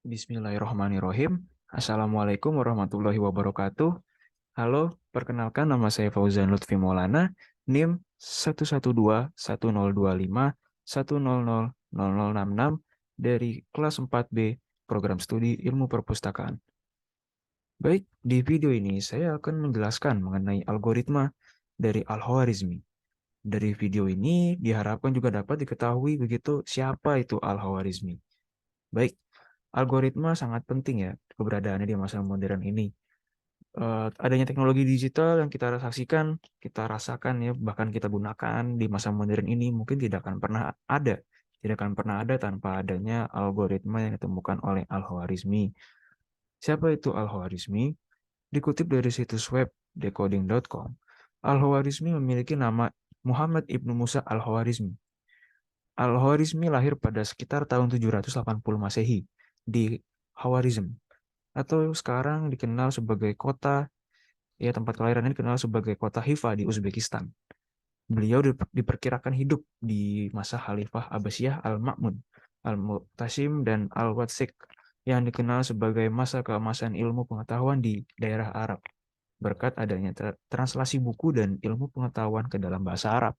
Bismillahirrahmanirrahim. Assalamualaikum warahmatullahi wabarakatuh. Halo, perkenalkan nama saya Fauzan Lutfi Maulana, NIM 112102510000066 dari kelas 4B Program Studi Ilmu Perpustakaan. Baik, di video ini saya akan menjelaskan mengenai algoritma dari Al-Khwarizmi. Dari video ini diharapkan juga dapat diketahui begitu siapa itu Al-Khwarizmi. Baik, algoritma sangat penting ya keberadaannya di masa modern ini. Adanya teknologi digital yang kita saksikan, kita rasakan ya, bahkan kita gunakan di masa modern ini mungkin tidak akan pernah ada tanpa adanya algoritma yang ditemukan oleh Al-Khwarizmi. Siapa itu Al-Khwarizmi? Dikutip dari situs web decoding.com, Al-Khwarizmi memiliki nama Muhammad Ibnu Musa Al-Khwarizmi. Al-Khwarizmi lahir pada sekitar tahun 780 Masehi di Khwarizm, atau sekarang dikenal sebagai kota, ya tempat kelahirannya dikenal sebagai kota Hifa di Uzbekistan. Beliau diperkirakan hidup di masa Khalifah Abbasiyah Al-Ma'mun, Al-Mu'tasim, dan Al-Watsiq, yang dikenal sebagai masa keemasan ilmu pengetahuan di daerah Arab, berkat adanya translasi buku dan ilmu pengetahuan ke dalam bahasa Arab.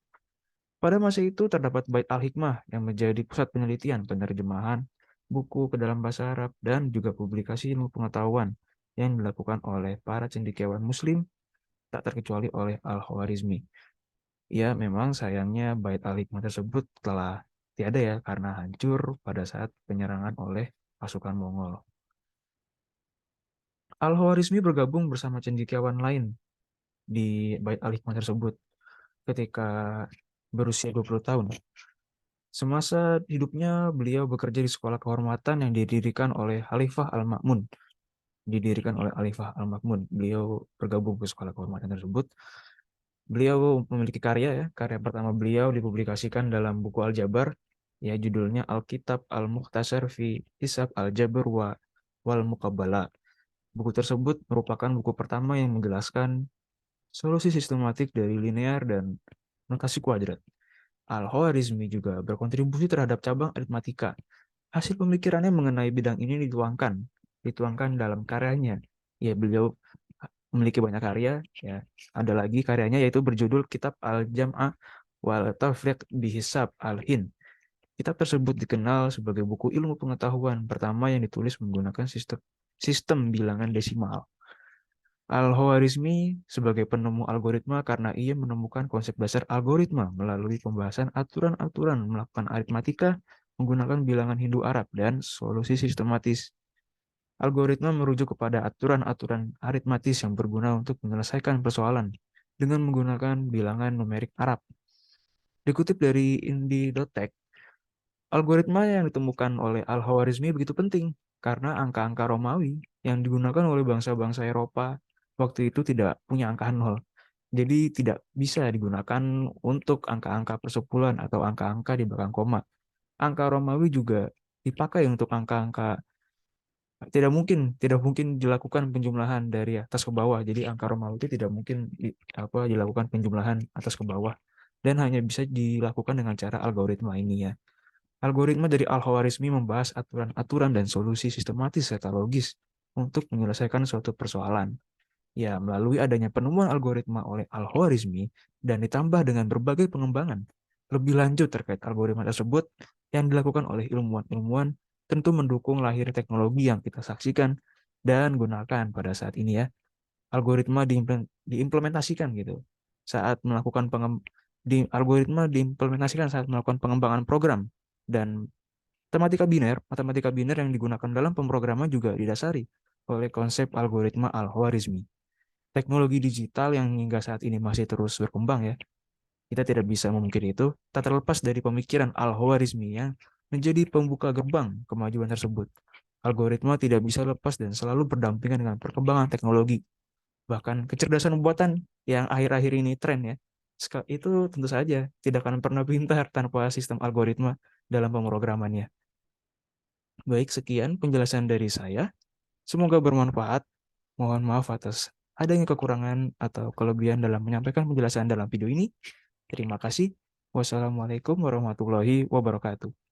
Pada masa itu terdapat Bait Al-Hikmah yang menjadi pusat penelitian penerjemahan buku ke dalam bahasa Arab dan juga publikasi ilmu pengetahuan yang dilakukan oleh para cendekiawan Muslim, tak terkecuali oleh Al-Khwarizmi. Ya, memang sayangnya Bait Al-Hikmah tersebut telah tiada ya karena hancur pada saat penyerangan oleh pasukan Mongol. Al-Khwarizmi bergabung bersama cendekiawan lain di Bait Al-Hikmah tersebut ketika berusia 20 tahun. Semasa hidupnya, beliau bekerja di sekolah kehormatan yang didirikan oleh Khalifah Al-Ma'mun. Beliau bergabung ke sekolah kehormatan tersebut. Beliau memiliki karya ya. Karya pertama beliau dipublikasikan dalam buku Al-Jabar, ya judulnya Al-Kitab Al-Mukhtasar fi Hisab Al-Jabr wal Muqabbala. Buku tersebut merupakan buku pertama yang menjelaskan solusi sistematik dari linear dan notasi kuadrat. Al-Khwarizmi juga berkontribusi terhadap cabang aritmatika. Hasil pemikirannya mengenai bidang ini dituangkan dalam karyanya. Ya, beliau memiliki banyak karya. Ya, ada lagi karyanya yaitu berjudul Kitab Al-Jam'ah wal Tafriq Bihisab Al-Hind. Kitab tersebut dikenal sebagai buku ilmu pengetahuan pertama yang ditulis menggunakan sistem bilangan desimal. Al-Khwarizmi sebagai penemu algoritma karena ia menemukan konsep dasar algoritma melalui pembahasan aturan-aturan melakukan aritmatika menggunakan bilangan Hindu-Arab dan solusi sistematis. Algoritma merujuk kepada aturan-aturan aritmatis yang berguna untuk menyelesaikan persoalan dengan menggunakan bilangan numerik Arab. Dikutip dari Indie.tech, algoritma yang ditemukan oleh Al-Khwarizmi begitu penting karena angka-angka Romawi yang digunakan oleh bangsa-bangsa Eropa waktu itu tidak punya angka nol. Jadi tidak bisa digunakan untuk angka-angka persepuluhan atau angka-angka di belakang koma. Angka Romawi juga dipakai untuk angka-angka, tidak mungkin dilakukan penjumlahan dari atas ke bawah. Jadi angka Romawi itu tidak mungkin dilakukan penjumlahan atas ke bawah dan hanya bisa dilakukan dengan cara algoritma ini ya. Algoritma dari Al-Khwarizmi membahas aturan-aturan dan solusi sistematis serta logis untuk menyelesaikan suatu persoalan. Ya, melalui adanya penemuan algoritma oleh Al-Khwarizmi dan ditambah dengan berbagai pengembangan lebih lanjut terkait algoritma tersebut yang dilakukan oleh ilmuwan-ilmuwan tentu mendukung lahir teknologi yang kita saksikan dan gunakan pada saat ini ya. Algoritma diimplementasikan gitu saat melakukan algoritma diimplementasikan saat melakukan pengembangan program, dan matematika biner yang digunakan dalam pemrograman juga didasari oleh konsep algoritma Al-Khwarizmi. Teknologi digital yang hingga saat ini masih terus berkembang ya. Kita tidak bisa memungkiri itu, tak terlepas dari pemikiran Al-Khwarizmi yang menjadi pembuka gerbang kemajuan tersebut. Algoritma tidak bisa lepas dan selalu berdampingan dengan perkembangan teknologi. Bahkan kecerdasan buatan yang akhir-akhir ini tren ya, itu tentu saja tidak akan pernah pintar tanpa sistem algoritma dalam pemrogramannya. Baik, sekian penjelasan dari saya. Semoga bermanfaat. Mohon maaf atas adanya kekurangan atau kelebihan dalam menyampaikan penjelasan dalam video ini. Terima kasih. Wassalamualaikum warahmatullahi wabarakatuh.